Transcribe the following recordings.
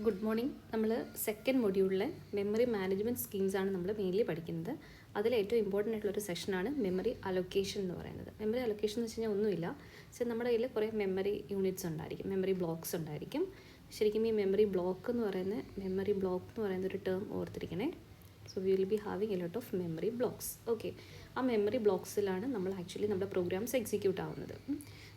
Good morning. നമ്മൾ second മൊഡ്യൂളിലെ memory management സ്കീംസാണ് നമ്മൾ mainly പഠിക്കുന്നത്. അതിൽ ഏറ്റവും ഇമ്പോർട്ടൻ്റ് ആയിട്ടുള്ളൊരു സെഷനാണ് മെമ്മറി അലൊക്കേഷൻ എന്ന് പറയുന്നത്. മെമ്മറി അലൊക്കേഷൻ എന്ന് വെച്ച് കഴിഞ്ഞാൽ ഒന്നുമില്ല, പക്ഷേ നമ്മുടെ കയ്യിൽ കുറേ മെമ്മറി യൂണിറ്റ്സ് ഉണ്ടായിരിക്കും, മെമ്മറി ബ്ലോക്സ് ഉണ്ടായിരിക്കും. ശരിക്കും ഈ മെമ്മറി ബ്ലോക്ക് എന്ന് പറയുന്ന ഒരു ടേം ഓർത്തിരിക്കണേ. So we will be having a lot of memory blocks. Okay, ആ മെമ്മറി ബ്ലോക്സിലാണ് നമ്മൾ ആക്ച്വലി നമ്മുടെ പ്രോഗ്രാംസ് എക്സിക്യൂട്ട് ആവുന്നത്.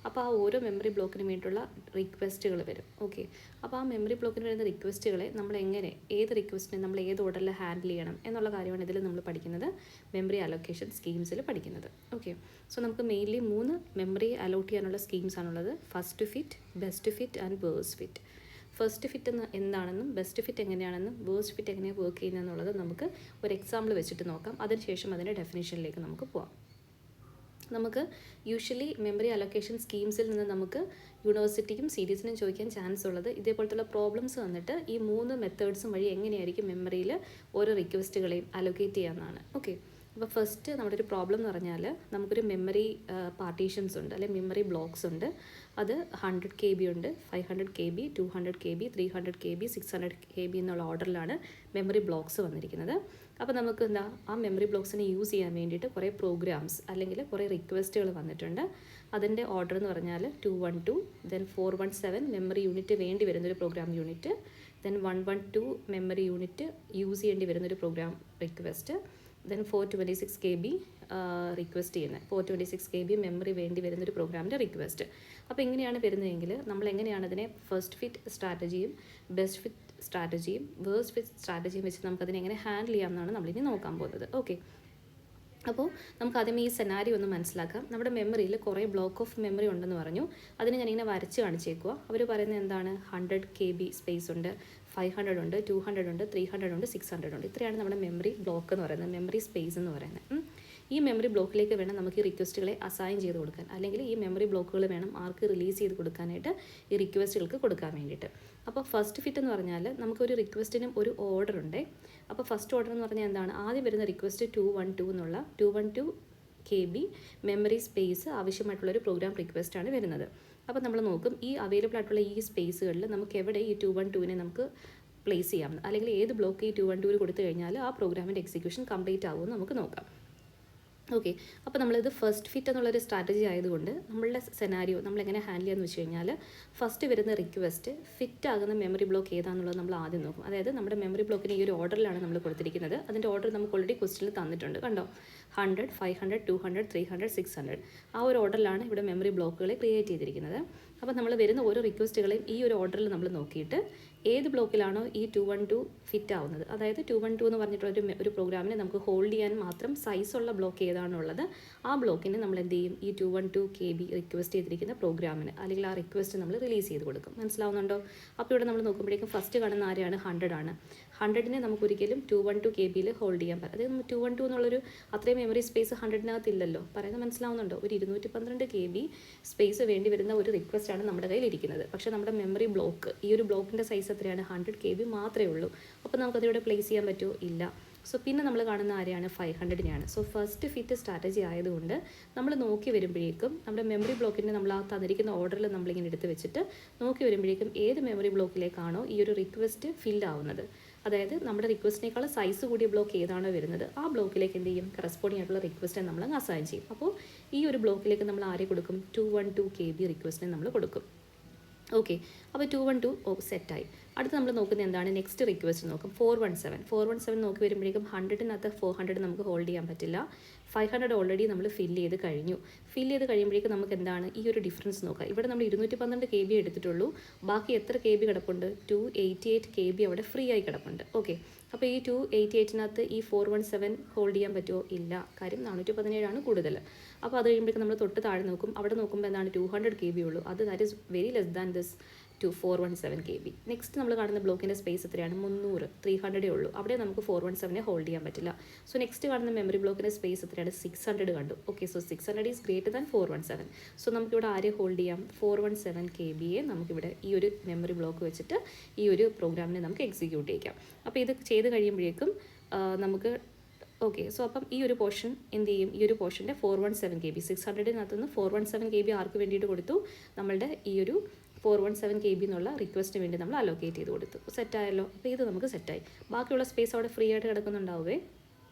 അപ്പോൾ ആ ഓരോ മെമ്മറി ബ്ലോക്കിന് വേണ്ടിയിട്ടുള്ള റിക്വസ്റ്റുകൾ വരും. ഓക്കെ, അപ്പോൾ ആ മെമ്മറി ബ്ലോക്കിന് വരുന്ന റിക്വസ്റ്റുകളെ നമ്മൾ എങ്ങനെ, ഏത് റിക്വസ്റ്റിനെ നമ്മൾ ഏത് ഓർഡറിൽ ഹാൻഡിൽ ചെയ്യണം എന്നുള്ള കാര്യമാണ് ഇതിൽ നമ്മൾ പഠിക്കുന്നത്, മെമ്മറി അലൊക്കേഷൻ സ്കീംസിൽ പഠിക്കുന്നത്. ഓക്കെ, സോ നമുക്ക് മെയിൻലി 3 മെമ്മറി അലോട്ട് ചെയ്യാനുള്ള സ്കീംസ് ആണുള്ളത്. First fit, best fit and worst fit. First fit എന്താണെന്നും ബെസ്റ്റ് ഫിറ്റ് എങ്ങനെയാണെന്നും വേഴ്സ്റ്റ് ഫിറ്റ് എങ്ങനെയാണ് വർക്ക് ചെയ്യുന്നതെന്നുള്ളത് നമുക്ക് ഒരു എക്സാമ്പിൾ വെച്ചിട്ട് നോക്കാം. അതിനുശേഷം അതിൻ്റെ ഡെഫിനേഷനിലേക്ക് നമുക്ക് പോകാം. നമുക്ക് യൂഷ്വലി മെമ്മറി അലൊക്കേഷൻ സ്കീംസിൽ നിന്ന് നമുക്ക് യൂണിവേഴ്സിറ്റിക്കും സീരീസിനും ചോദിക്കാൻ ചാൻസ് ഉള്ളത് ഇതേപോലത്തുള്ള പ്രോബ്ലംസ് വന്നിട്ട് ഈ 3 മെത്തേഡ്സും വഴി എങ്ങനെയായിരിക്കും മെമ്മറിയിൽ ഓരോ റിക്വസ്റ്റുകളെയും അലൊക്കേറ്റ് ചെയ്യാമെന്നാണ്. ഓക്കെ, അപ്പോൾ ഫസ്റ്റ് നമ്മുടെ ഒരു പ്രോബ്ലം എന്ന് പറഞ്ഞാൽ നമുക്കൊരു മെമ്മറി പാർട്ടീഷൻസ് ഉണ്ട്, അല്ലെങ്കിൽ മെമ്മറി ബ്ലോക്സ് ഉണ്ട്. അത് 100 KB ഉണ്ട്, 500 KB, 200 KB, 300 KB, 600 KB എന്നുള്ള ഓർഡറിലാണ് മെമ്മറി ബ്ലോക്സ് വന്നിരിക്കുന്നത്. അപ്പോൾ നമുക്ക് ആ മെമ്മറി ബ്ലോക്സിനെ യൂസ് ചെയ്യാൻ വേണ്ടിയിട്ട് കുറേ പ്രോഗ്രാംസ് അല്ലെങ്കിൽ കുറേ റിക്വസ്റ്റുകൾ വന്നിട്ടുണ്ട്. അതിൻ്റെ ഓർഡർ എന്ന് പറഞ്ഞാൽ 212, ദെൻ 417 മെമ്മറി യൂണിറ്റ് വേണ്ടി വരുന്നൊരു program unit, then 112 memory unit use ചെയ്യേണ്ടി വരുന്നൊരു program request, then 426 KB request ചെയ്യുന്നത്, 426 KB മെമ്മറി വേണ്ടി വരുന്നൊരു പ്രോഗ്രാമിൻ്റെ റിക്വസ്റ്റ്. അപ്പോൾ ഇങ്ങനെയാണ് വരുന്നതെങ്കിൽ നമ്മൾ എങ്ങനെയാണ് അതിനെ ഫസ്റ്റ് ഫിറ്റ് സ്ട്രാറ്റജിയും ബെസ്റ്റ് ഫിറ്റ് സ്ട്രാറ്റജിയും വേഴ്സ്റ്റ് ഫിറ്റ് സ്ട്രാറ്റജിയും വെച്ച് നമുക്കതിനെ എങ്ങനെ ഹാൻഡിൽ ചെയ്യാമെന്നാണ് നമ്മളിനി നോക്കാൻ പോകുന്നത്. ഓക്കെ, അപ്പോൾ നമുക്ക് ആദ്യം ഈ സെനാരിയോ ഒന്ന് മനസ്സിലാക്കാം. നമ്മുടെ മെമ്മറിയിൽ കുറേ ബ്ലോക്ക് ഓഫ് മെമ്മറി ഉണ്ടെന്ന് പറഞ്ഞു. അതിന് ഞാനിങ്ങനെ വരച്ച് കാണിച്ചേക്കുക. അവർ പറയുന്നത് എന്താണ്, 100 KB സ്പേസ് ഉണ്ട്, 500 ഉണ്ട്, 200 ഉണ്ട്, 300 ഉണ്ട്, 600 ഉണ്ട്. ഇത്രയാണ് നമ്മുടെ മെമ്മറി ബ്ലോക്ക് എന്ന് പറയുന്നത്, മെമ്മറി സ്പേസ് എന്ന് പറയുന്നത്. ഈ മെമ്മറി ബ്ലോക്കിലേക്ക് വേണം നമുക്ക് ഈ റിക്വസ്റ്റുകളെ അസൈൻ ചെയ്ത് കൊടുക്കാൻ, അല്ലെങ്കിൽ ഈ മെമ്മറി ബ്ലോക്കുകൾ വേണം ആർക്ക് റിലീസ് ചെയ്ത് കൊടുക്കാനായിട്ട്, ഈ റിക്വസ്റ്റുകൾക്ക് കൊടുക്കാൻ വേണ്ടിയിട്ട്. അപ്പോൾ ഫസ്റ്റ് ഫിറ്റ് എന്ന് പറഞ്ഞാൽ നമുക്കൊരു റിക്വസ്റ്റിനും ഒരു ഓർഡർ ഉണ്ട്. അപ്പോൾ ഫസ്റ്റ് ഓർഡർ എന്ന് പറഞ്ഞാൽ എന്താണ്, ആദ്യം വരുന്ന റിക്വസ്റ്റ് 212 KB മെമ്മറി സ്പേസ് ആവശ്യമായിട്ടുള്ളൊരു പ്രോഗ്രാം റിക്വസ്റ്റാണ് വരുന്നത്. അപ്പോൾ നമ്മൾ നോക്കും ഈ അവൈലബിൾ ആയിട്ടുള്ള ഈ സ്പേസുകളിൽ നമുക്ക് എവിടെ ഈ 212നെ നമുക്ക് പ്ലേസ് ചെയ്യാം, അല്ലെങ്കിൽ ഏത് ബ്ലോക്ക് ഈ 212 കൊടുത്തു കഴിഞ്ഞാൽ ആ പ്രോഗ്രാമിൻ്റെ എക്സിക്യൂഷൻ കംപ്ലീറ്റ് ആകുമെന്ന് നമുക്ക് നോക്കാം. ഓക്കെ, അപ്പോൾ നമ്മളിത് ഫസ്റ്റ് ഫിറ്റ് എന്നുള്ളൊരു സ്ട്രാറ്റജി ആയതുകൊണ്ട് നമ്മളുടെ സെനാരിയോ നമ്മളെങ്ങനെ ഹാൻഡിൽ ചെയ്യാമെന്ന് വെച്ച് കഴിഞ്ഞാൽ, ഫസ്റ്റ് വരുന്ന റിക്വസ്റ്റ് ഫിറ്റ് ആകുന്ന മെമ്മറി ബ്ലോക്ക് ഏതാണെന്നുള്ളത് നമ്മൾ ആദ്യം നോക്കും. അതായത് നമ്മുടെ മെമ്മറി ബ്ലോക്കിന് ഈ ഒരു ഓർഡറിലാണ് നമ്മൾ കൊടുത്തിരിക്കുന്നത്. അതിൻ്റെ ഓർഡർ നമുക്ക് ഓൾറെഡി ക്വസ്റ്റ്യനിൽ തന്നിട്ടുണ്ട്, കണ്ടോ, 100, 500, 200, 300, 600 ആ ഒരു ഓർഡറിലാണ് ഇവിടെ മെമ്മറി ബ്ലോക്കുകളെ ക്രിയേറ്റ് ചെയ്തിരിക്കുന്നത്. അപ്പോൾ നമ്മൾ വരുന്ന ഓരോ റിക്വസ്റ്റുകളെയും ഈ ഒരു ഓർഡറിൽ നമ്മൾ നോക്കിയിട്ട് ഏത് ബ്ലോക്കിലാണോ ഈ 212 ഫിറ്റ് ആവുന്നത്, അതായത് 212 എന്ന് പറഞ്ഞിട്ടുള്ള ഒരു പ്രോഗ്രാമിനെ നമുക്ക് ഹോൾഡ് ചെയ്യാൻ മാത്രം സൈസുള്ള ബ്ലോക്ക് ഏതാണുള്ളത്, ആ ബ്ലോക്കിന് നമ്മൾ എന്ത് ചെയ്യും, ഈ 212 KB റിക്വസ്റ്റ് ചെയ്തിരിക്കുന്ന പ്രോഗ്രാമിന് അല്ലെങ്കിൽ ആ റിക്വസ്റ്റ് നമ്മൾ റിലീസ് ചെയ്ത് കൊടുക്കും. മനസ്സിലാവുന്നുണ്ടോ? അപ്പോൾ ഇവിടെ നമ്മൾ നോക്കുമ്പോഴേക്കും ഫസ്റ്റ് കാണുന്ന ആരെയാണ്, 100 ആണ്. 100നെ നമുക്ക് ഒരിക്കലും 212 KB ഹോൾഡ് ചെയ്യാൻ പറ്റും. അതായത് 212 എന്നുള്ളൊരു അത്രയും മെമ്മറി സ്പേസ് 100-നകത്ത് ഇല്ലല്ലോ. പറയുന്നത് മനസ്സിലാവുന്നുണ്ടോ? ഒരു 212 KB സ്പേസ് വേണ്ടി വരുന്ന ഒരു റിക്വസ്റ്റാണ് നമ്മുടെ കയ്യിൽ ഇരിക്കുന്നത്. പക്ഷേ നമ്മുടെ മെമ്മറി ബ്ലോക്ക്, ഈ ഒരു ബ്ലോക്കിൻ്റെ സൈസ് എത്രയാണ്, 100 KB മാത്രമേ ഉള്ളൂ. അപ്പോൾ നമുക്കതിവിടെ പ്ലേസ് ചെയ്യാൻ പറ്റുമോ? ഇല്ല. സോ പിന്നെ നമ്മൾ കാണുന്ന ആരെയാണ്, 500നെയാണ്. സോ ഫസ്റ്റ് ഫിറ്റ് സ്ട്രാറ്റജി ആയതുകൊണ്ട് നമ്മൾ നോക്കി വരുമ്പോഴേക്കും നമ്മുടെ മെമ്മറി ബ്ലോക്കിൻ്റെ നമ്മൾ ആ തന്നിരിക്കുന്ന ഓർഡറിൽ നമ്മളിങ്ങനെ എടുത്ത് വെച്ചിട്ട് നോക്കി വരുമ്പോഴേക്കും ഏത് മെമ്മറി ബ്ലോക്കിലേക്കാണോ ഈ ഒരു റിക്വസ്റ്റ് ഫിൽ ആവുന്നത്, അതായത് നമ്മുടെ റിക്വസ്റ്റിനേക്കാൾ സൈസ് കൂടിയ ബ്ലോക്ക് ഏതാണോ വരുന്നത് ആ ബ്ലോക്കിലേക്ക് എന്ത് ചെയ്യും, കറസ്പോണ്ടിങ് ആയിട്ടുള്ള റിക്വസ്റ്റ് നമ്മൾ അസൈൻ ചെയ്യും. അപ്പോൾ ഈ ഒരു ബ്ലോക്കിലേക്ക് നമ്മൾ ആരെ കൊടുക്കും, 212 KB റിക്വസ്റ്റിനെ നമ്മൾ കൊടുക്കും. ഓക്കെ, അപ്പോൾ 212 സെറ്റായി. അടുത്ത് നമ്മൾ നോക്കുന്നത് എന്താണ്, നെക്സ്റ്റ് റിക്വസ്റ്റ് നോക്കും, 417 നോക്കി വരുമ്പോഴേക്കും 100-നകത്ത് 400 നമുക്ക് ഹോൾഡ് ചെയ്യാൻ പറ്റില്ല. 500 ഓൾറെഡി നമ്മൾ ഫില്ല് ചെയ്ത് കഴിയുമ്പോഴേക്കും നമുക്ക് എന്താണ് ഈ ഒരു ഡിഫറൻസ് നോക്കാം. ഇവിടെ നമ്മൾ 212 KB എടുത്തിട്ടുള്ളൂ, ബാക്കി എത്ര KB കിടപ്പുണ്ട്, 288 KB അവിടെ ഫ്രീ ആയി കിടപ്പുണ്ട്. ഓക്കെ, അപ്പോൾ ഈ 288-നകത്ത് ഈ 417 ഹോൾഡ് ചെയ്യാൻ പറ്റുമോ? ഇല്ല, കാര്യം 417 കൂടുതൽ. അപ്പോൾ അത് കഴിയുമ്പോഴേക്കും നമ്മൾ തൊട്ട് താഴെ നോക്കും, അവിടെ നോക്കുമ്പോൾ എന്താണ് 200 KB ഉള്ളൂ. That is very less than this 417 KB. Next നമ്മൾ കാണുന്ന ബ്ലോക്കിൻ്റെ സ്പേസ് എത്രയാണ്, 300, 300 ഉള്ളൂ. അവിടെ നമുക്ക് 417നെ ഹോൾഡ് ചെയ്യാൻ പറ്റില്ല. സോ നെക്സ്റ്റ് കാണുന്ന മെമ്മറി ബ്ലോക്കിൻ്റെ സ്പേസ് എത്രയാണ്, 600 കണ്ടു. Okay, so 600 is greater than 417. So നമുക്കിവിടെ ആരെ ഹോൾഡ് ചെയ്യാം, 417 KBയെ നമുക്കിവിടെ ഈ ഒരു മെമ്മറി ബ്ലോക്ക് വെച്ചിട്ട് ഈ ഒരു പ്രോഗ്രാമിനെ നമുക്ക് എക്സിക്യൂട്ട് ചെയ്യാം. അപ്പോൾ ഇത് ചെയ്ത് കഴിയുമ്പോഴേക്കും നമുക്ക് ഓക്കെ, സോ അപ്പം ഈ ഒരു പോർഷൻ എന്ത് ചെയ്യും, ഈ ഒരു പോർഷൻ്റെ 417 KB 600-നകത്തുനിന്ന് 417 KB ആർക്ക് വേണ്ടിയിട്ട് കൊടുത്തു, നമ്മളുടെ ഈ ഒരു 417 KB എന്നുള്ള റിക്വസ്റ്റിന് വേണ്ടി നമ്മൾ അലോക്കേറ്റ് ചെയ്ത് കൊടുത്തു. സെറ്റായല്ലോ. അപ്പോൾ ഇത് നമുക്ക് സെറ്റായി. ബാക്കിയുള്ള സ്പേസ് അവിടെ ഫ്രീ ആയിട്ട് കിടക്കുന്നുണ്ടാവുമേ.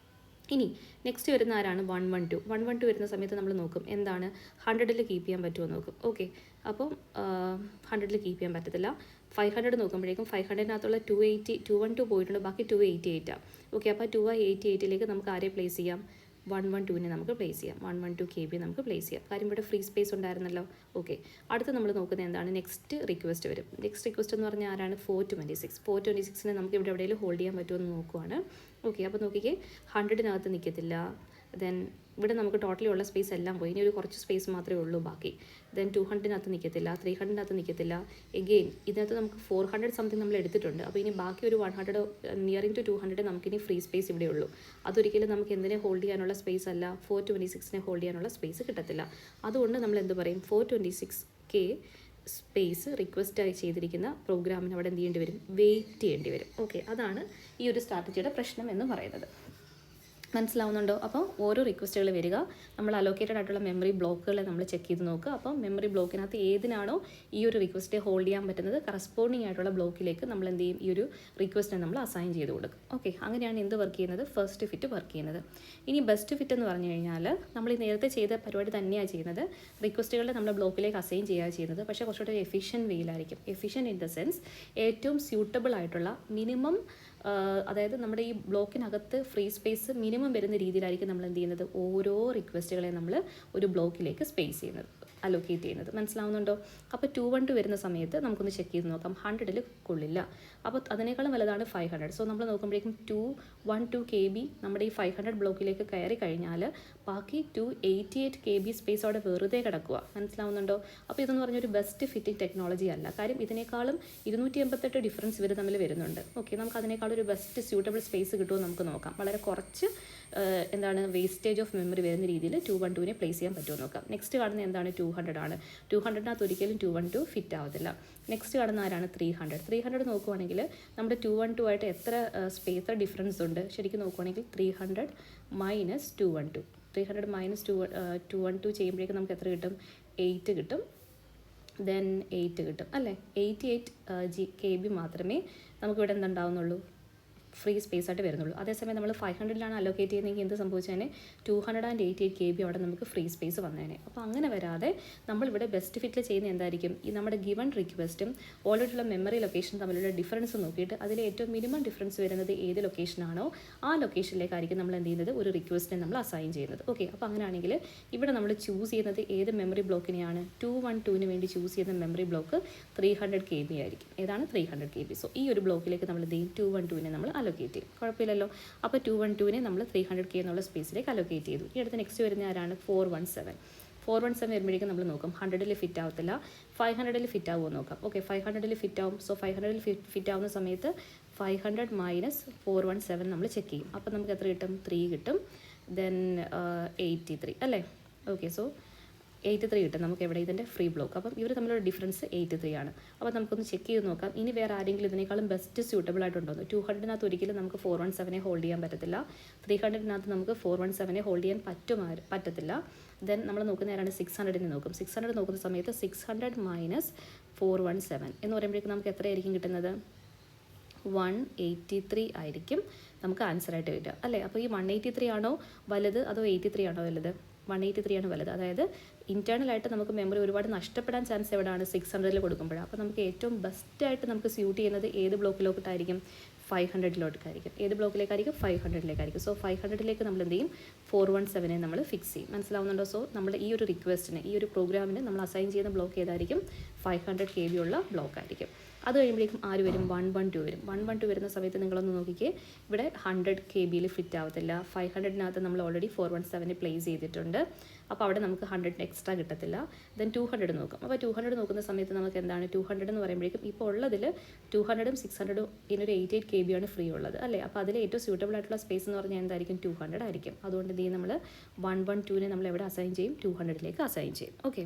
ഇനി നെക്സ്റ്റ് വരുന്ന ആരാണ് 112 വരുന്ന സമയത്ത് നമ്മൾ നോക്കും എന്താണ് 100ൽ കീപ്പ് ചെയ്യാൻ പറ്റുമോ നോക്കും. ഓക്കെ, അപ്പം 100ൽ കീപ്പ് ചെയ്യാൻ പറ്റത്തില്ല. 500 നോക്കുമ്പോഴേക്കും 500-നകത്തുള്ള 212 പോയിട്ടുണ്ട്, ബാക്കി 288 ഓക്കെ. അപ്പോൾ 288ലേക്ക് നമുക്ക് ആരെ പ്ലേസ് ചെയ്യാം? 112നെ നമുക്ക് പ്ലേസ് ചെയ്യാം. 112 KB നമുക്ക് പ്ലേസ് ചെയ്യാം. കാര്യം ഇവിടെ ഫ്രീ സ്പേസ് ഉണ്ടായിരുന്നല്ലോ. ഓക്കെ, അടുത്ത് നമ്മൾ നോക്കുന്നത് എന്താണ്? നെക്സ്റ്റ് റിക്വസ്റ്റ് വരും. നെക്സ്റ്റ് റിക്വസ്റ്റ് എന്ന് പറഞ്ഞാൽ ആരാണ്? 426നെ നമുക്ക് ഇവിടെ എവിടെയെങ്കിലും ഹോൾഡ് ചെയ്യാൻ പറ്റുമോ എന്ന് നോക്കുവാണ്. ഓക്കെ, അപ്പോൾ നോക്കിക്കേ 100-നകത്ത് നിൽക്കത്തില്ല. ദെൻ ഇവിടെ നമുക്ക് ടോട്ടലി ഉള്ള സ്പേസ് എല്ലാം പോയി, ഇനി ഒരു കുറച്ച് സ്പേസ് മാത്രമേ ഉള്ളൂ ബാക്കി. ദെൻ 200-നകത്ത് നിൽക്കത്തില്ല, 300-നകത്ത് നിൽക്കത്തില്ല. എഗെയിൻ ഇതിനകത്ത് നമുക്ക് 400 സംതിങ് നമ്മൾ എടുത്തിട്ടുണ്ട്. അപ്പോൾ ഇനി ബാക്കി ഒരു 100 നിയറിങ് ടു 200 നമുക്കിനി ഫ്രീ സ്പേസ് ഇവിടെ ഉള്ളൂ. അതൊരിക്കലും നമുക്ക് എന്തിനെ ഹോൾഡ് ചെയ്യാനുള്ള സ്പേസ് അല്ല, 426നെ ഹോൾഡ് ചെയ്യാനുള്ള സ്പേസ് കിട്ടത്തില്ല. അതുകൊണ്ട് നമ്മൾ എന്ത് പറയും? 426K സ്പേസ് റിക്വസ്റ്റായി ചെയ്തിരിക്കുന്ന പ്രോഗ്രാമിന് അവിടെ എന്ത് ചെയ്യേണ്ടി വരും? വെയിറ്റ് ചെയ്യേണ്ടി വരും. ഓക്കെ, അതാണ് ഈ ഒരു സ്ട്രാറ്റജിയുടെ പ്രശ്നം എന്ന് പറയുന്നത്. മനസ്സിലാവുന്നുണ്ടോ? അപ്പോൾ ഓരോ റിക്വസ്റ്റുകൾ വരിക, നമ്മൾ അലോക്കേറ്റഡ് ആയിട്ടുള്ള മെമ്മറി ബ്ലോക്കുകളെ നമ്മൾ ചെക്ക് ചെയ്ത് നോക്കുക. അപ്പോൾ മെമ്മറി ബ്ലോക്കിനകത്ത് ഏതിനാണോ ഈ ഒരു റിക്വസ്റ്റ് ഹോൾഡ് ചെയ്യാൻ പറ്റുന്നത് കറസ്പോണ്ടിങ് ആയിട്ടുള്ള ബ്ലോക്കിലേക്ക് നമ്മൾ എന്ത് ചെയ്യും? ഈ ഒരു റിക്വസ്റ്റിനെ നമ്മൾ അസൈൻ ചെയ്ത് കൊടുക്കും. ഓക്കെ, അങ്ങനെയാണ് എന്ത് വർക്ക് ചെയ്യുന്നത്? ഫസ്റ്റ് ഫിറ്റ് വർക്ക് ചെയ്യുന്നത്. ഇനി ബെസ്റ്റ് ഫിറ്റ് എന്ന് പറഞ്ഞു കഴിഞ്ഞാൽ നമ്മൾ ഈ നേരത്തെ ചെയ്ത പരിപാടി തന്നെയാണ് ചെയ്യുന്നത്. റിക്വസ്റ്റുകളെ നമ്മൾ ബ്ലോക്കിലേക്ക് അസൈൻ ചെയ്യുക ചെയ്യുന്നത്, പക്ഷേ കുറച്ചുകൂടെ എഫിഷ്യൻറ്റ് വേയിലായിരിക്കും. എഫിഷ്യൻറ്റ് ഇൻ ദ സെൻസ് ഏറ്റവും സ്യൂട്ടബിൾ ആയിട്ടുള്ള മിനിമം, അതായത് നമ്മുടെ ഈ ബ്ലോക്കിനകത്ത് ഫ്രീ സ്പേസ് മിനിമം വരുന്ന രീതിയിലായിരിക്കും നമ്മൾ എന്ത് ചെയ്യുന്നത്? ഓരോ റിക്വസ്റ്റുകളെ നമ്മൾ ഒരു ബ്ലോക്കിലേക്ക് സ്പേസ് ചെയ്യുന്നത്, അലോക്കേറ്റ് ചെയ്യുന്നത്. മനസ്സിലാവുന്നുണ്ടോ? അപ്പോൾ 212 വരുന്ന സമയത്ത് നമുക്കൊന്ന് ചെക്ക് ചെയ്ത് നോക്കാം. 100ൽ കൊള്ളില്ല. അപ്പോൾ അതിനേക്കാളും വലുതാണ് 500. സോ നമ്മൾ നോക്കുമ്പോഴേക്കും 212 KB നമ്മുടെ ഈ 500 ബ്ലോക്കിലേക്ക് കയറി കഴിഞ്ഞാൽ ബാക്കി 288 KB സ്പേസ് അവിടെ വെറുതെ കിടക്കുക. മനസ്സിലാവുന്നുണ്ടോ? അപ്പോൾ ഇതെന്ന് പറഞ്ഞൊരു ബെസ്റ്റ് ഫിറ്റിംഗ് ടെക്നോളജി അല്ല. കാര്യം ഇതിനേക്കാളും 288 ഡിഫറൻസ് ഇവർ തമ്മിൽ വരുന്നുണ്ട്. ഓക്കെ, നമുക്ക് അതിനേക്കാളും ഒരു ബെസ്റ്റ് സ്യൂട്ടബിൾ സ്പേസ് കിട്ടുമോ നമുക്ക് നോക്കാം. വളരെ കുറച്ച് എന്താണ് വേസ്റ്റേജ് ഓഫ് മെമ്മറി വരുന്ന രീതിയിൽ 212നെ പ്ലേസ് ചെയ്യാൻ പറ്റുമോ നോക്കാം. നെക്സ്റ്റ് കാണുന്നത് എന്താണ്? 200 ആണ്. 200-നകത്ത് ഒരിക്കലും 212 ഫിറ്റ് ആവത്തില്ല. നെക്സ്റ്റ് കാണുന്ന ആരാണ്? 300 നോക്കുവാണെങ്കിൽ നമ്മുടെ 212 ആയിട്ട് എത്ര ഡിഫറൻസ് ഉണ്ട്? ശരിക്കും നോക്കുവാണെങ്കിൽ 300 മൈനസ് 212 ചെയ്യുമ്പോഴേക്കും നമുക്ക് എത്ര കിട്ടും? 8 കിട്ടും. ദെൻ 8 കിട്ടും അല്ലേ? 88 KB മാത്രമേ നമുക്കിവിടെ എന്തുണ്ടാവുന്നുള്ളൂ? ഫ്രീ സ്പേസ് ആയിട്ട് വരുന്നുള്ളൂ. അതേസമയം നമ്മൾ 500-ലാണ് അലോക്കേറ്റ് ചെയ്യുന്നതെങ്കിൽ എന്ത് സംഭവിച്ചേനെ? 288 KB അവിടെ നമുക്ക് ഫ്രീ സ്പേസ് വന്നേനെ. അപ്പോൾ അങ്ങനെ വരാതെ നമ്മളിവിടെ ബെസ്റ്റ് ഫിറ്റിൽ ചെയ്യുന്ന എന്തായിരിക്കും? ഈ നമ്മുടെ ഗിവൺ റിക്വസ്റ്റും ഓൾറെഡിയുള്ള മെമ്മറി ലൊക്കേഷൻ തമ്മിലുള്ള ഡിഫറൻസ് നോക്കിയിട്ട് അതിൽ ഏറ്റവും മിനിമം ഡിഫറൻസ് വരുന്നത് ഏത് ലൊക്കേഷനാണോ ആ ലൊക്കേഷനിലേക്കായിരിക്കും നമ്മൾ എന്ത് ചെയ്യുന്നത്? ഒരു റിക്വസ്റ്റിനെ നമ്മൾ അസൈൻ ചെയ്യുന്നത്. ഓക്കെ, അപ്പോൾ അങ്ങനെയാണെങ്കിൽ ഇവിടെ നമ്മൾ ചൂസ് ചെയ്യുന്നത് ഏത് മെമ്മറി ബ്ലോക്കിനെയാണ്? 212-ന് വേണ്ടി ചൂസ് ചെയ്യുന്ന മെമ്മറി ബ്ലോക്ക് 300 KB ആയിരിക്കും. ഏതാണ്? 300 KB. സോ ഈ ഒരു ബ്ലോക്കിലേക്ക് നമ്മൾ എന്ത് ചെയ്യും? 212-നെ നമ്മൾ അലോക്കേറ്റ് ചെയ്യും. കുഴപ്പമില്ലല്ലോ. അപ്പോൾ 212-നെ നമ്മൾ 300K എന്നുള്ള സ്പേസിലേക്ക് അലോക്കേറ്റ് ചെയ്തു. ഈ അടുത്ത് നെക്സ്റ്റ് വരുന്ന ആരാണ്? 417 വരുമ്പോഴേക്കും നമ്മൾ നോക്കും 100ൽ ഫിറ്റ് ആവത്തില്ല. 500ൽ ഫിറ്റ് ആവുമോ നോക്കാം. ഓക്കെ, 500ൽ ഫിറ്റ് ആവും. സോ 500ൽ ഫിറ്റ് ആവുന്ന സമയത്ത് 500 മൈനസ് 417 നമ്മൾ ചെക്ക് ചെയ്യും. അപ്പോൾ നമുക്ക് എത്ര കിട്ടും? 3 കിട്ടും. ദെൻ 83 അല്ലേ? ഓക്കെ, സോ 83 കിട്ടും നമുക്ക് എവിടെ? ഇതിൻ്റെ ഫ്രീ ബ്ലോക്ക്. അപ്പം ഇവർ തമ്മിലുള്ള ഡിഫറൻസ് 83 ആണ്. അപ്പോൾ നമുക്കൊന്ന് ചെക്ക് ചെയ്ത് നോക്കാം. ഇനി വേറെ ആരെങ്കിലും ഇതിനേക്കാളും ബെസ്റ്റ് സ്യൂട്ടബിൾ ആയിട്ടുണ്ടോ? 200-നകത്ത് ഒരിക്കലും നമുക്ക് 417-നെ ഹോൾഡ് ചെയ്യാൻ പറ്റത്തില്ല. 300-നകത്ത് നമുക്ക് 417-നെ ഹോൾഡ് ചെയ്യാൻ പറ്റത്തില്ല. ദെൻ നമ്മൾ നോക്കുന്ന ആരാണ്? 600-നെ നോക്കും. 600 നോക്കുന്ന സമയത്ത് 600 മൈനസ് 417 എന്ന് പറയുമ്പോഴേക്കും നമുക്ക് എത്രയായിരിക്കും കിട്ടുന്നത്? 183 ആയിരിക്കും നമുക്ക് ആൻസറായിട്ട് വരിക അല്ലേ? അപ്പോൾ ഈ 183 ആണോ വലുത് അതോ 83 ആണോ വലുത്? 183 ആണ് വലുത്. അതായത് ഇൻറ്റേർണലായിട്ട് നമുക്ക് മെമ്മറി ഒരുപാട് നഷ്ടപ്പെടാൻ ചാൻസ് എവിടെയാണ്? 600-ൽ കൊടുക്കുമ്പോഴാണ്. അപ്പോൾ നമുക്ക് ഏറ്റവും ബെസ്റ്റായിട്ട് നമുക്ക് സ്യൂട്ട് ചെയ്യുന്നത് ഏത് ബ്ലോക്കിലോട്ടായിരിക്കും? 500-ലോട്ടായിരിക്കും. ഏത് ബ്ലോക്കിലേക്കായിരിക്കും? 500-ലേക്കായിരിക്കും. സോ 500-ലേക്ക് നമ്മൾ എന്ത് ചെയ്യും? 417-നെ നമ്മൾ ഫിക്സ് ചെയ്യും. മനസ്സിലാവുന്നുണ്ടോ? സോ നമ്മൾ ഈ ഒരു റിക്വസ്റ്റിന്, ഈ ഒരു പ്രോഗ്രാമിന് നമ്മൾ അസൈൻ ചെയ്യുന്ന ബ്ലോക്ക് ഏതായിരിക്കും? 500 KB ഉള്ള ബ്ലോക്കായിരിക്കും. അത് കഴിയുമ്പോഴേക്കും ആര് വരും? 112 വരും. 112 വരുന്ന സമയത്ത് നിങ്ങളൊന്ന് നോക്കിക്കേ, ഇവിടെ 100 KBയിൽ ഫിറ്റ് ആവത്തില്ല. 500-നകത്ത് നമ്മൾ ഓൾറെഡി 417 പ്ലേസ് ചെയ്തിട്ടുണ്ട്. അപ്പോൾ അവിടെ നമുക്ക് 100 എക്സ്ട്രാ കിട്ടത്തില്ല. ദെൻ 200 നോക്കും. അപ്പോൾ 200 നോക്കുന്ന സമയത്ത് നമുക്ക് എന്താണ്? 200 എന്ന് പറയുമ്പോഴേക്കും ഇപ്പോൾ ഉള്ളതിൽ 200-ഉം 600-ഉം ഇതിനൊരു 88 KB ആണ് ഫ്രീ ഉള്ളത് അല്ലേ? അപ്പോൾ അതിൽ ഏറ്റവും സ്യൂട്ടബിൾ ആയിട്ടുള്ള സ്പേസ് എന്ന് പറഞ്ഞാൽ എന്തായിരിക്കും? 200 ആയിരിക്കും. അതുകൊണ്ട് എന്ത് ചെയ്യും? നമ്മൾ 112-നെ നമ്മൾ എവിടെ അസൈൻ ചെയ്യും? 200-ലേക്ക് അസൈൻ ചെയ്യും. ഓക്കെ,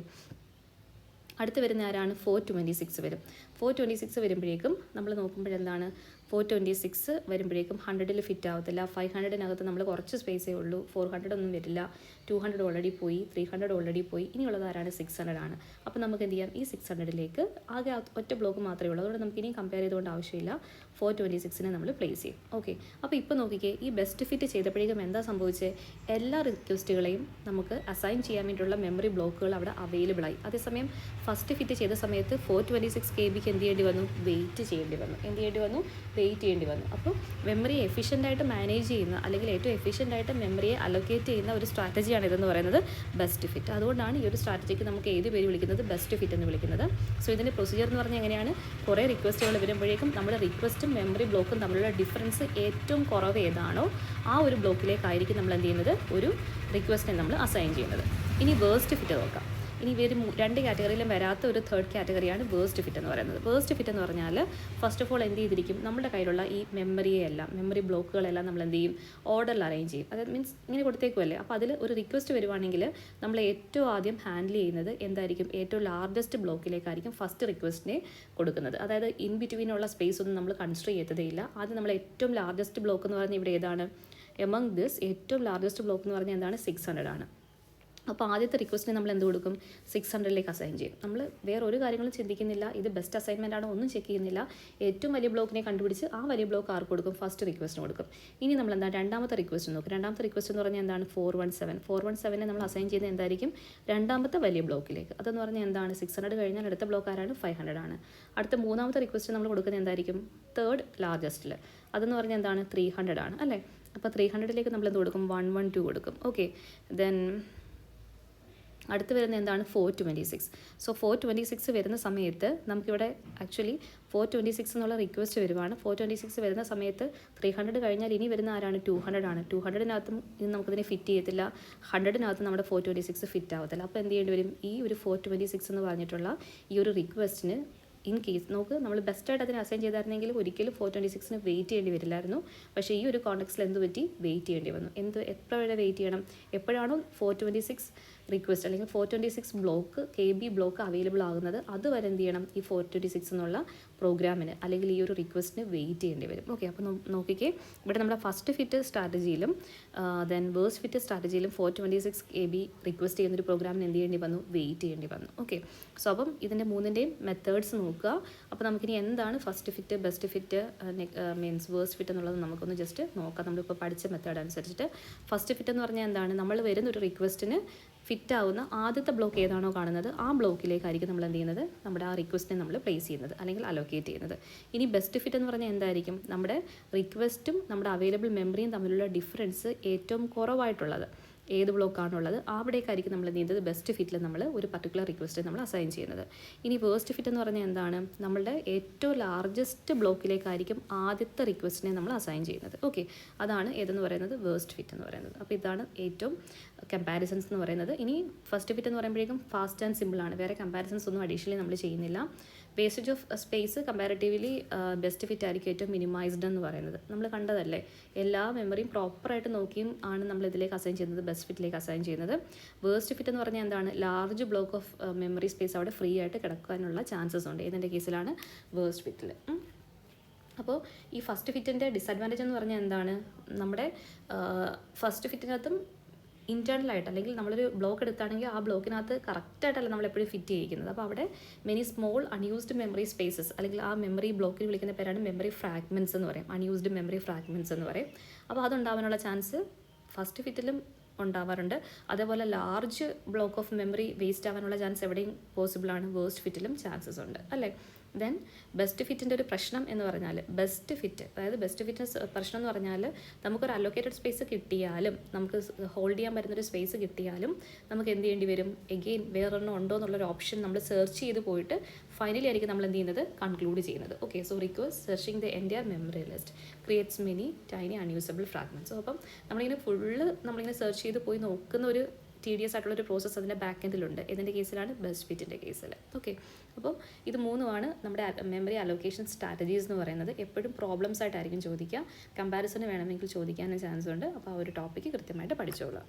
അടുത്ത് വരുന്ന ആരാണ്? 426 വരും. 426 വരുമ്പോഴേക്കും നമ്മൾ നോക്കുമ്പോഴെന്താണ്? 426 വരുമ്പോഴേക്കും 100ൽ ഫിറ്റ് ആവത്തില്ല. 500-നകത്ത് നമ്മൾ കുറച്ച് സ്പേസേ ഉള്ളൂ. 400 ഒന്നും വരില്ല. 200 ഓൾറെഡി പോയി, 300 ഓൾറെഡി പോയി. ഇനിയുള്ളത് ആരാണ്? 600 ആണ്. അപ്പോൾ നമുക്ക് എന്ത് ചെയ്യാം? ഈ 600ലേക്ക് ആകെ ഒറ്റ ബ്ലോക്ക് മാത്രമേ ഉള്ളൂ. അതുകൊണ്ട് നമുക്ക് ഇനിയും കമ്പയർ ചെയ്തുകൊണ്ട് ആവശ്യമില്ല. 426നെ നമ്മൾ പ്ലേസ് ചെയ്യും. ഓക്കെ, അപ്പോൾ ഇപ്പോൾ നോക്കിക്കേ, ഈ ബെസ്റ്റ് ഫിറ്റ് ചെയ്തപ്പോഴേക്കും എന്താ സംഭവിച്ചത്? എല്ലാ റിക്വസ്റ്റുകളെയും നമുക്ക് അസൈൻ ചെയ്യാൻ വേണ്ടിയിട്ടുള്ള മെമ്മറി ബ്ലോക്കുകൾ അവിടെ അവൈലബിൾ ആയി. അതേസമയം ഫസ്റ്റ് ഫിറ്റ് ചെയ്ത സമയത്ത് 426 KB എന്ത് ചെയ്യേണ്ടി വന്നു? വെയിറ്റ് ചെയ്യേണ്ടി വന്നു. അപ്പോൾ മെമ്മറിയെ എഫിഷ്യൻ്റായിട്ട് മാനേജ് ചെയ്യുന്ന, അല്ലെങ്കിൽ ഏറ്റവും എഫിഷ്യൻ്റായിട്ട് മെമ്മറിയെ അലൊക്കേറ്റ് ചെയ്യുന്ന ഒരു സ്ട്രാറ്റജിയാണ് ഇതെന്ന് പറയുന്നത് ബെസ്റ്റ് ഫിറ്റ്. അതുകൊണ്ടാണ് ഈ ഒരു സ്ട്രാറ്റജിക്ക് നമുക്ക് ഏത് പേര് വിളിക്കുന്നത്? ബെസ്റ്റ് ഫിറ്റ് എന്ന് വിളിക്കുന്നത്. സോ ഇതിൻ്റെ പ്രൊസീജിയർ എന്ന് പറഞ്ഞാൽ എങ്ങനെയാണ്? കുറേ റിക്വസ്റ്റുകൾ വരുമ്പോഴേക്കും നമ്മുടെ റിക്വസ്റ്റും മെമ്മറി ബ്ലോക്കും തമ്മിലുള്ള ഡിഫറൻസ് ഏറ്റവും കുറവ് ഏതാണോ ആ ഒരു ബ്ലോക്കിലേക്കായിരിക്കും നമ്മൾ എന്ത് ചെയ്യുന്നത്? ഒരു റിക്വസ്റ്റിനെ നമ്മൾ അസൈൻ ചെയ്യുന്നത്. ഇനി വേഴ്സ്റ്റ് ഫിറ്റ് നോക്കാം. ഇനി ഇവർ 2 കാറ്റഗറിയിലും വരാത്ത ഒരു തേർഡ് കാറ്റഗറിയാണ് വേഴ്സ്റ്റ് ഫിറ്റ് എന്ന് പറയുന്നത്. വേഴ്സ്റ്റ് ഫിറ്റ് എന്ന് പറഞ്ഞാൽ ഫസ്റ്റ് ഓഫ് ഓൾ എന്ത് ചെയ്തിരിക്കും? നമ്മുടെ കയ്യിലുള്ള ഈ മെമ്മറി ബ്ലോക്കുകളെല്ലാം നമ്മൾ എന്ത് ചെയ്യും? ഓർഡറിൽ അറേഞ്ച് ചെയ്യും. അതായത് മീൻസ് ഇങ്ങനെ കൊടുത്തേക്കുമല്ലേ. അപ്പോൾ അതിൽ ഒരു റിക്വസ്റ്റ് വരുവാണെങ്കിൽ നമ്മൾ ഏറ്റവും ആദ്യം ഹാൻഡിൽ ചെയ്യുന്നത് എന്തായിരിക്കും? ഏറ്റവും ലാർജസ്റ്റ് ബ്ലോക്കിലേക്കായിരിക്കും ഫസ്റ്റ് റിക്വസ്റ്റിനെ കൊടുക്കുന്നത്. അതായത് ഇൻ ബിറ്റ്വീനുള്ള സ്പേസ് ഒന്നും നമ്മൾ കൺസിഡർ ചെയ്തതേയില്ല. ആദ്യം നമ്മൾ ഏറ്റവും ലാർജസ്റ്റ് ബ്ലോക്ക് എന്ന് പറഞ്ഞാൽ ഇവിടെ ഏതാണ്? എമംഗ് ദിസ് ഏറ്റവും ലാർജസ്റ്റ് ബ്ലോക്ക് എന്ന് പറഞ്ഞാൽ എന്താണ്? 600 ആണ്. അപ്പോൾ ആദ്യത്തെ റിക്വസ്റ്റിനെ നമ്മൾ എന്ത് കൊടുക്കും? 600ലേക്ക് അസൈൻ ചെയ്യും. നമ്മൾ വേറെ ഒരു കാര്യങ്ങളും ചിന്തിക്കുന്നില്ല. ഇത് ബെസ്റ്റ് അസൈൻമെൻ്റ് ആണോ ഒന്നും ചെക്ക് ചെയ്യുന്നില്ല. ഏറ്റവും വലിയ ബ്ലോക്കിനെ കണ്ടുപിടിച്ച് ആ വലിയ ബ്ലോക്ക് ആർക്ക് കൊടുക്കും? ഫസ്റ്റ് റിക്വസ്റ്റിന് കൊടുക്കും. ഇനി നമ്മൾ എന്താണ് രണ്ടാമത്തെ റിക്വസ്റ്റ് നോക്കും. രണ്ടാമത്തെ റിക്വസ്റ്റ് എന്ന് പറഞ്ഞാൽ എന്താണ്? 417നെ നമ്മൾ അസൈൻ ചെയ്യുന്നത് എന്തായിരിക്കും? രണ്ടാമത്തെ വലിയ ബ്ലോക്കിലേക്ക്. അതെന്ന് പറഞ്ഞാൽ എന്താണ്? 600 കഴിഞ്ഞാൽ അടുത്ത ബ്ലോക്ക് ആരാണ്? 500 ആണ്. അടുത്ത മൂന്നാമത്തെ റിക്വസ്റ്റ് നമ്മൾ കൊടുക്കുന്നത് എന്തായിരിക്കും? തേർഡ് ലാർജസ്റ്റിൽ. അതെന്ന് പറഞ്ഞാൽ എന്താണ്? 300 ആണ് അല്ലേ. അപ്പോൾ 300ലേക്ക് നമ്മൾ എന്ത് കൊടുക്കും? 112 കൊടുക്കും. ഓക്കെ, ദെൻ അടുത്ത് വരുന്നത് എന്താണ്? 426. സോ 426 വരുന്ന സമയത്ത് നമുക്കിവിടെ ആക്ച്വലി 426 എന്നുള്ള റിക്വസ്റ്റ് വരുവാണ്. 426 വരുന്ന സമയത്ത് 300 കഴിഞ്ഞാൽ ഇനി വരുന്ന ആരാണ്? 200 ആണ്. 200-നകത്തും ഇത് നമുക്കിതിനെ ഫിറ്റ് ചെയ്യത്തില്ല. 100-നകത്ത് നമ്മുടെ 426 ഫിറ്റ് ആവത്തില്ല. അപ്പോൾ എന്ത് ചെയ്യേണ്ടി വരും? ഈ ഒരു 426 എന്ന് പറഞ്ഞിട്ടുള്ള ഈ ഒരു റിക്വസ്റ്റിന് ഇൻ കേസ് നോക്ക്, നമ്മൾ ബെസ്റ്റായിട്ട് അതിനെ അസൈൻ ചെയ്തായിരുന്നെങ്കിൽ ഒരിക്കലും 426ന് വെയിറ്റ് ചെയ്യേണ്ടി വരില്ലായിരുന്നു. പക്ഷേ ഈ ഒരു കോണ്ടെക്സ്റ്റിൽ എന്ത് പറ്റി? വെയിറ്റ് ചെയ്യേണ്ടി വന്നു. എപ്പോഴാണ് വെയിറ്റ് ചെയ്യണം? എപ്പോഴാണോ 426 റിക്വസ്റ്റ് അല്ലെങ്കിൽ 426 ബ്ലോക്ക് KB ബ്ലോക്ക് അവൈലബിൾ ആകുന്നത് അതുവരെ എന്ത് ചെയ്യണം? ഈ 426 എന്നുള്ള പ്രോഗ്രാമിന് അല്ലെങ്കിൽ ഈ ഒരു റിക്വസ്റ്റിന് വെയിറ്റ് ചെയ്യേണ്ടി വരും. ഓക്കെ, അപ്പോൾ നോക്കിക്കേ, ഇവിടെ നമ്മുടെ ഫസ്റ്റ് ഫിറ്റ് സ്ട്രാറ്റജിയിലും ദെൻ വേഴ്സ്റ്റ് ഫിറ്റ് സ്ട്രാറ്റജിയിലും 426 KB റിക്വസ്റ്റ് ചെയ്യുന്നൊരു പ്രോഗ്രാമിന് എന്ത് ചെയ്യേണ്ടി വന്നു? വെയിറ്റ് ചെയ്യേണ്ടി വന്നു. ഓക്കെ, സോ അപ്പം ഇതിൻ്റെ മൂന്നിൻ്റെയും മെത്തേഡ്സ് നോക്കുക. അപ്പോൾ നമുക്കിനി എന്താണ് first fit, best fit, means worst fit എന്നുള്ളത് നമുക്കൊന്ന് ജസ്റ്റ് നോക്കാം. നമ്മളിപ്പോൾ പഠിച്ച മെത്തേഡ് അനുസരിച്ചിട്ട് ഫസ്റ്റ് ഫിറ്റ് എന്ന് പറഞ്ഞാൽ എന്താണ്? നമ്മൾ വരുന്നൊരു റിക്വസ്റ്റിന് ഫിറ്റ് ആവുന്ന ആദ്യത്തെ ബ്ലോക്ക് ഏതാണോ കാണുന്നത് ആ ബ്ലോക്കിലേക്കായിരിക്കും നമ്മൾ എന്ത് ചെയ്യുന്നത്? നമ്മുടെ ആ റിക്വസ്റ്റിനെ നമ്മൾ പ്ലേസ് ചെയ്യുന്നത് അല്ലെങ്കിൽ അലോക്കേറ്റ് ചെയ്യുന്നത്. ഇനി ബെസ്റ്റ് ഫിറ്റ് എന്ന് പറഞ്ഞാൽ എന്തായിരിക്കും? നമ്മുടെ റിക്വസ്റ്റും നമ്മുടെ അവൈലബിൾ മെമ്മറിയും തമ്മിലുള്ള ഡിഫറൻസ് ഏറ്റവും കുറവായിട്ടുള്ളത് ഏത് ബ്ലോക്കാണുള്ളത് അവിടേക്കായിരിക്കും നമ്മൾ എന്ത് ചെയ്യുന്നത്? ബെസ്റ്റ് ഫിറ്റിൽ നമ്മൾ ഒരു പർട്ടിക്കുലർ റിക്വസ്റ്റ് നമ്മൾ അസൈൻ ചെയ്യുന്നത്. ഇനി വേഴ്സ്റ്റ് ഫിറ്റ് എന്ന് പറഞ്ഞാൽ എന്താണ്? നമ്മളുടെ ഏറ്റവും ലാർജസ്റ്റ് ബ്ലോക്കിലേക്കായിരിക്കും ആദ്യത്തെ റിക്വസ്റ്റിനെ നമ്മൾ അസൈൻ ചെയ്യുന്നത്. ഓക്കെ, അതാണ് ഏതെന്ന് പറയുന്നത്? വേഴ്സ്റ്റ് ഫിറ്റ് എന്ന് പറയുന്നത്. അപ്പോൾ ഇതാണ് ഏറ്റവും കമ്പാരിസൺസ് എന്ന് പറയുന്നത്. ഇനി ഫസ്റ്റ് ഫിറ്റ് എന്ന് പറയുമ്പോഴേക്കും ഫാസ്റ്റ് ആൻഡ് സിമ്പിളാണ്. വേറെ കമ്പാരിസൺസ് ഒന്നും അഡീഷണലി നമ്മൾ ചെയ്യുന്നില്ല. Wastage of space comparatively best fit ആയിരിക്കും ഏറ്റവും മിനിമൈസ്ഡ് എന്ന് പറയുന്നത്. നമ്മൾ കണ്ടതല്ലേ, എല്ലാ മെമ്മറിയും പ്രോപ്പറായിട്ട് നോക്കിയും ആണ് നമ്മൾ ഇതിലേക്ക് അസൈൻ ചെയ്യുന്നത്, ബെസ്റ്റ് ഫിറ്റിലേക്ക് അസൈൻ ചെയ്യുന്നത്. വേഴ്സ്റ്റ് ഫിറ്റ് എന്ന് പറഞ്ഞാൽ എന്താണ്? Large block of memory space അവിടെ ഫ്രീ ആയിട്ട് കിടക്കാനുള്ള ചാൻസസ് ഉണ്ട്. ഇതിൻ്റെ കേസിലാണ് വേഴ്സ്റ്റ് ഫിറ്റിൽ. അപ്പോൾ ഈ ഫസ്റ്റ് ഫിറ്റിൻ്റെ ഡിസഡ്വാൻറ്റേജ് എന്ന് പറഞ്ഞാൽ എന്താണ്? നമ്മുടെ ഫസ്റ്റ് ഫിറ്റിനകത്തും ഇൻറ്റേർണലായിട്ട് അല്ലെങ്കിൽ നമ്മളൊരു ബ്ലോക്ക് എടുത്താണെങ്കിൽ ആ ബ്ലോക്കിനകത്ത് കറക്റ്റായിട്ടല്ല നമ്മൾ എപ്പോഴും ഫിറ്റ് ചെയ്യിക്കുന്നത്. അപ്പോൾ അവിടെ many small unused memory spaces അല്ലെങ്കിൽ ആ മെമ്മറി ബ്ലോക്കിൽ വിളിക്കുന്ന പേരാണ് മെമ്മറി ഫ്രാഗ്മെൻറ്റ്സ് എന്ന് പറയും. അൺയൂസ്ഡ് മെമ്മറി ഫ്രാഗ്മെൻറ്റ്സ് എന്ന് പറയും. അപ്പോൾ അതുണ്ടാവാനുള്ള ചാൻസ് ഫസ്റ്റ് ഫിറ്റിലും ഉണ്ടാവാറുണ്ട്. അതേപോലെ large block of memory waste ആവാനുള്ള ചാൻസ് എവിടെയും പോസിബിളാണ്. വേഴ്സ്റ്റ് ഫിറ്റിലും ചാൻസസ് ഉണ്ട് അല്ലേ. ദെൻ ബെസ്റ്റ് ഫിറ്റിൻ്റെ ഒരു പ്രശ്നം എന്ന് പറഞ്ഞാൽ ബെസ്റ്റ് ഫിറ്റ്, അതായത് ബെസ്റ്റ് ഫിറ്റ് പ്രശ്നം എന്ന് പറഞ്ഞാൽ നമുക്കൊരു അലോക്കേറ്റഡ് സ്പേസ് കിട്ടിയാലും, നമുക്ക് ഹോൾഡ് ചെയ്യാൻ പറ്റുന്നൊരു സ്പേസ് കിട്ടിയാലും നമുക്ക് എന്ത് ചെയ്യേണ്ടി വരും? എഗെയിൻ വേറൊരെണ്ണം ഉണ്ടോ എന്നുള്ളൊരു ഓപ്ഷൻ നമ്മൾ സെർച്ച് ചെയ്ത് പോയിട്ട് ഫൈനലി ആയിരിക്കും നമ്മൾ എന്ത് ചെയ്യുന്നത്? കൺക്ലൂഡ് ചെയ്യുന്നത്. Okay, so request searching the entire memory list creates many tiny unusable fragments. So അപ്പം നമ്മളിങ്ങനെ സെർച്ച് ചെയ്ത് പോയി നോക്കുന്ന ഒരു tedious ആയിട്ടുള്ളൊരു പ്രോസസ്സ് അതിൻ്റെ ബാക്ക് എൻഡിലുണ്ട്. ഇതിൻ്റെ കേസിലാണ് ബെസ്റ്റ് ഫിറ്റിൻ്റെ കേസിൽ. ഓക്കെ, അപ്പോൾ ഇത് മൂന്നുമാണ് നമ്മുടെ മെമ്മറി അലോക്കേഷൻ സ്ട്രാറ്റജീസ് എന്ന് പറയുന്നത്. എപ്പോഴും പ്രോബ്ലംസ് ആയിട്ടായിരിക്കും ചോദിക്കുക. കമ്പാരിസണ് വേണമെങ്കിൽ ചോദിക്കാനും ചാൻസ് ഉണ്ട്. അപ്പോൾ ആ ഒരു ടോപ്പിക്ക് കൃത്യമായിട്ട് പഠിച്ചോളാം.